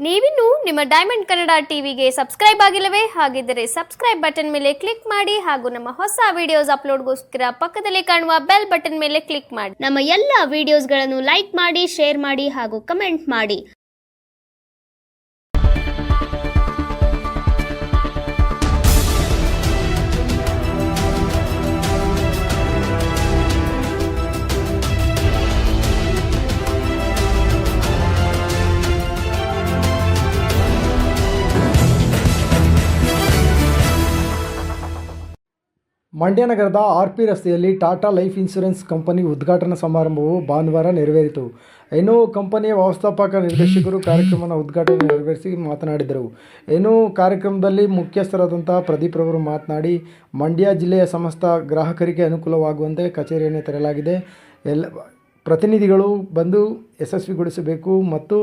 ನೀವಿನ್ನು ನಿಮ್ಮ ಡೈಮಂಡ್ ಕನ್ನಡ ಟಿವಿಗೆ ಸಬ್ಸ್ಕ್ರೈಬ್ ಆಗಿಲ್ಲವೇ? ಹಾಗಿದ್ದರೆ ಸಬ್ಸ್ಕ್ರೈಬ್ ಬಟನ್ ಮೇಲೆ ಕ್ಲಿಕ್ ಮಾಡಿ ಹಾಗೂ ನಮ್ಮ ಹೊಸ ವಿಡಿಯೋಸ್ ಅಪ್ಲೋಡ್ಗೋಸ್ಕರ ಪಕ್ಕದಲ್ಲಿ ಕಾಣುವ ಬೆಲ್ ಬಟನ್ ಮೇಲೆ ಕ್ಲಿಕ್ ಮಾಡಿ. ನಮ್ಮ ಎಲ್ಲ ವಿಡಿಯೋಸ್ಗಳನ್ನು ಲೈಕ್ ಮಾಡಿ, ಶೇರ್ ಮಾಡಿ ಹಾಗೂ ಕಮೆಂಟ್ ಮಾಡಿ. ಮಂಡ್ಯ ನಗರದ ಆರ್.ಪಿ. ರಸ್ತೆಯಲ್ಲಿ ಟಾಟಾ ಲೈಫ್ ಇನ್ಶೂರೆನ್ಸ್ ಕಂಪನಿ ಉದ್ಘಾಟನಾ ಸಮಾರಂಭವು ಭಾನುವಾರ ನೆರವೇರಿತು. ಏನೋ ಕಂಪನಿಯ ವ್ಯವಸ್ಥಾಪಕ ನಿರ್ದೇಶಕರು ಕಾರ್ಯಕ್ರಮದ ಉದ್ಘಾಟನೆ ನೆರವೇರಿಸಿ ಮಾತನಾಡಿದರು. ಏನೋ ಕಾರ್ಯಕ್ರಮದಲ್ಲಿ ಮುಖ್ಯಸ್ಥರಾದಂಥ ಪ್ರದೀಪ್ ರವರು ಮಾತನಾಡಿ, ಮಂಡ್ಯ ಜಿಲ್ಲೆಯ ಸಮಸ್ತ ಗ್ರಾಹಕರಿಗೆ ಅನುಕೂಲವಾಗುವಂತೆ ಕಚೇರಿಯನ್ನು ತೆರೆಯಲಾಗಿದೆ. ಎಲ್ಲ ಪ್ರತಿನಿಧಿಗಳು ಬಂದು ಯಶಸ್ವಿಗೊಳಿಸಬೇಕು ಮತ್ತು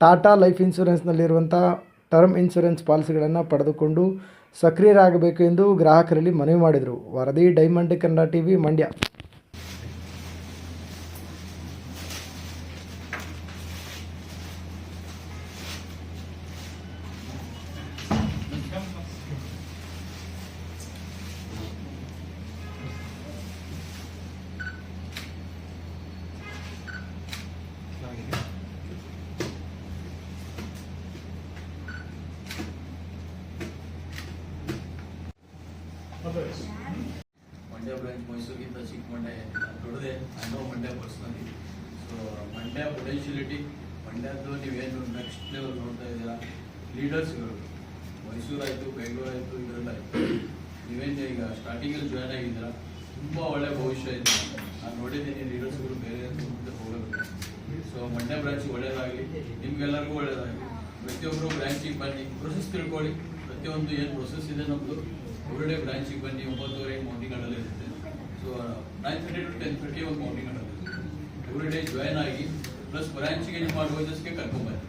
ಟಾಟಾ ಲೈಫ್ ಇನ್ಶೂರೆನ್ಸ್ನಲ್ಲಿರುವಂಥ ಟರ್ಮ್ ಇನ್ಶೂರೆನ್ಸ್ ಪಾಲಿಸಿಗಳನ್ನು ಪಡೆದುಕೊಂಡು ಸಕ್ರಿಯರಾಗಬೇಕು ಎಂದು ಗ್ರಾಹಕರಲ್ಲಿ ಮನವಿ ಮಾಡಿದರು. ವರದಿ diamond Kannada TV, Mandya. Mandya branch ಮೈಸೂರಿಗಿಂತ ಚಿಕ್ಕ ಮಂಡ್ಯ ದೊಡ್ಡದೆ. I know Mandya personally. So Mandya potentiality, ಮಂಡ್ಯದ್ದು ನೀವೇನು ನೆಕ್ಸ್ಟ್ ಲೆವೆಲ್ ನೋಡ್ತಾ ಇದ್ದೀರಾ. ಲೀಡರ್ಸ್ಗಳು ಮೈಸೂರು ಆಯಿತು, ಬೆಂಗಳೂರು ಆಯಿತು, ಇದರಲ್ಲಾಯಿತು. ನೀವೇನು ಈಗ ಸ್ಟಾರ್ಟಿಂಗಲ್ಲಿ ಜಾಯ್ನ್ ಆಗಿದ್ದೀರಾ, ತುಂಬ ಒಳ್ಳೆಯ ಭವಿಷ್ಯ ಇದೆ. ನಾನು ನೋಡಿದ್ದೀನಿ ಲೀಡರ್ಸ್ಗಳು ಬೇರೆ ಮುಂದೆ ಹೋಗಬೇಕು. ಸೊ ಮಂಡ್ಯ ಬ್ರಾಂಚಿಗೆ ಒಳ್ಳೆಯದಾಗಲಿ, ನಿಮ್ಗೆಲ್ಲರಿಗೂ ಒಳ್ಳೆಯದಾಗಲಿ. ಪ್ರತಿಯೊಬ್ಬರು ಬ್ರಾಂಚಿಗೆ ಬನ್ನಿ, ಪ್ರೊಸೆಸ್ ತಿಳ್ಕೊಳ್ಳಿ. ಪ್ರತಿಯೊಂದು ಏನು ಪ್ರೊಸೆಸ್ ಇದೆ ನಮ್ಮದು, ಎವ್ರಿಡೇ ಬ್ರಾಂಚಿಗೆ ಬನ್ನಿ. 9:30 ಮೌಂಟಿಂಗ್ ಆಡಲ್ಲಿ ಇರುತ್ತೆ. ಸೊ 9:30 to 10:30 ಒಂದು ಮೌಂಟಿಂಗ್ ಆಡಲ್ಲಿ ಇರುತ್ತೆ. ಎವ್ರಿಡೇ ಜಾಯ್ನ್ ಆಗಿ ಪ್ಲಸ್ ಬ್ರಾಂಚಿಗೆ ನಿಮ್ಮ ಅಡ್ವೈಸರ್ಸ್ಗೆ ಕರ್ಕೊಂಬನ್ನಿ.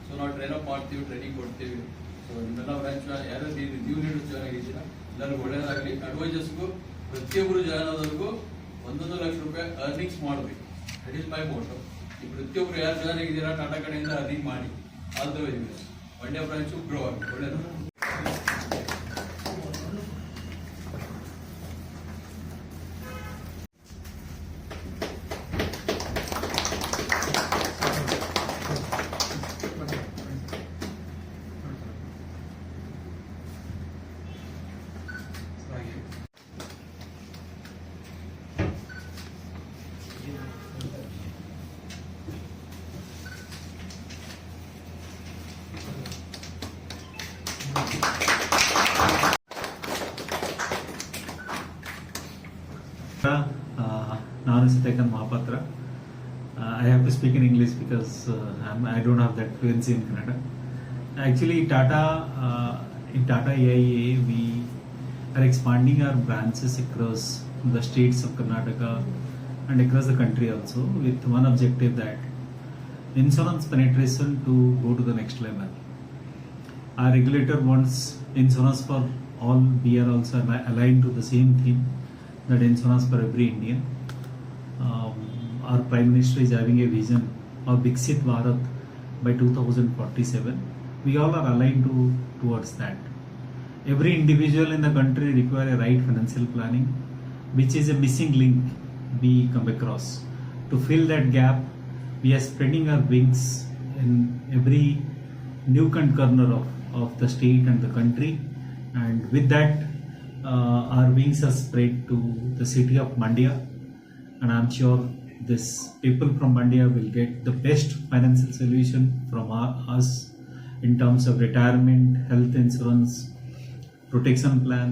ಸೊ ನಾವು ಟ್ರೈನ್ ಅಪ್ ಮಾಡ್ತೀವಿ, ಟ್ರೈನಿಂಗ್ ಕೊಡ್ತೀವಿ. ಸೊ ನಿಮ್ಮೆಲ್ಲ ಬ್ರಾಂಚ್ ಯಾರು ನ್ಯೂ ಲೀಡರ್ಸ್ ಜಾಯ್ನ್ ಆಗಿದ್ದೀರಾ, ಎಲ್ಲರಿಗೂ ಒಳ್ಳೆಯದಾಗಲಿ. ಅಡ್ವೈಸರ್ಸ್ಗೂ ಪ್ರತಿಯೊಬ್ಬರು ಜಾಯ್ನ್ ಆದವ್ರಿಗೂ 1 ಲಕ್ಷ ರೂಪಾಯಿ ಅರ್ನಿಂಗ್ಸ್ ಮಾಡಬೇಕು. That is my motto. ಈ ಪ್ರತಿಯೊಬ್ಬರು ಯಾರು ಜಾಯ್ನ್ ಆಗಿದ್ದೀರಾ ಟಾಟಾ ಕಡೆಯಿಂದ ಅರ್ನಿಂಗ್ ಮಾಡಿ. All the very best. Mandya branch grow ಆಗಿ ಒಳ್ಳೆಯದು. Nanu Sitakan Mahapatra. I have to speak in English because I don't have that fluency in Kannada. Actually, in Tata AIA, we are expanding our branches across the states of Karnataka and across the country also, with one objective, that insurance penetration to go to the next level. Our regulator wants insurance for all. We are also aligned to the same theme, that insurance for every Indian. Our Prime Minister is having a vision of Viksit Bharat by 2047. We all are aligned towards that. Every individual in the country require a right financial planning, which is a missing link we come across. To fill that gap, we are spreading our wings in every nook and corner of the state and the country, and with that our wings are spread to the city of Mandya, and I'm sure this people from Mandya will get the best financial solution from us in terms of retirement, health insurance, protection plan,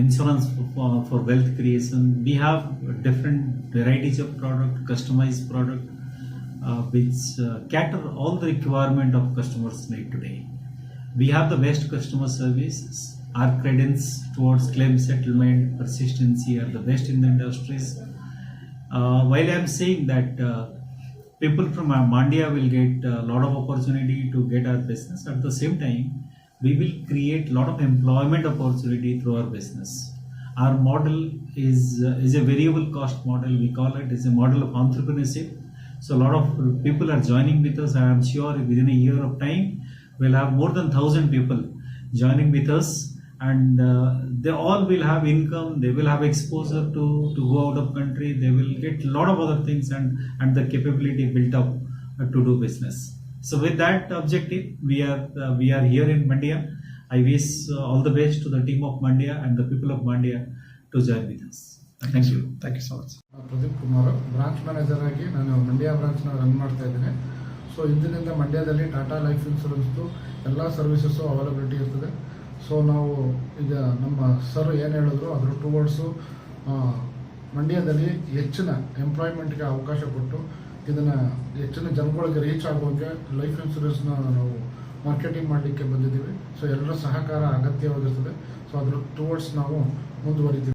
insurance for wealth creation. We have different varieties of product, customized product, which cater all the requirement of customers need today. We have the best customer services. Our credence towards claim settlement, persistency are the best in the industries. While I am saying that people from Mandya will get a lot of opportunity to get our business, at the same time we will create a lot of employment opportunity through our business. Our model is a variable cost model. We call it as a model of entrepreneurship. So a lot of people are joining with us. I am sure within a year of time, we'll have more than 1,000 people joining with us, and they all will have income. They will have exposure to go out of country. They will get a lot of other things and the capability built up to do business. So with that objective, we are here in Mandya. I wish all the best to the team of Mandya and the people of Mandya to join with us. Thank you. Thank you so much. Pradeep Kumar, branch manager ಆಗಿ ನಾನು Mandya ಬ್ರಾಂಚ್ನ run ಮಾಡ್ತಾ ಇದ್ದೇನೆ. So ಇಂದಿನಿಂದ ಮಂಡ್ಯದಲ್ಲಿ Tata life ಇನ್ಶೂರೆನ್ಸ್ದು ಎಲ್ಲ services availability ಇರ್ತದೆ. So ನಾವು ಈಗ ನಮ್ಮ ಸರ್ ಏನು ಹೇಳಿದ್ರು ಅದರ ಟುವರ್ಡ್ಸು ಮಂಡ್ಯದಲ್ಲಿ ಹೆಚ್ಚಿನ ಎಂಪ್ಲಾಯ್ಮೆಂಟ್ಗೆ ಅವಕಾಶ ಕೊಟ್ಟು ಇದನ್ನು ಹೆಚ್ಚಿನ ಜನಗಳಿಗೆ ರೀಚ್ ಆಗುವಂಗೆ ಲೈಫ್ ಇನ್ಶೂರೆನ್ಸ್ನ ನಾವು ಮಾರ್ಕೆಟಿಂಗ್ ಮಾಡಲಿಕ್ಕೆ ಬಂದಿದ್ದೀವಿ. ಸೊ ಎಲ್ಲರ ಸಹಕಾರ ಅಗತ್ಯವಾಗಿರ್ತದೆ. ಸೊ ಅದ್ರ ಟುವರ್ಡ್ಸ್ ನಾವು ಮುಂದುವರಿತೀವಿ.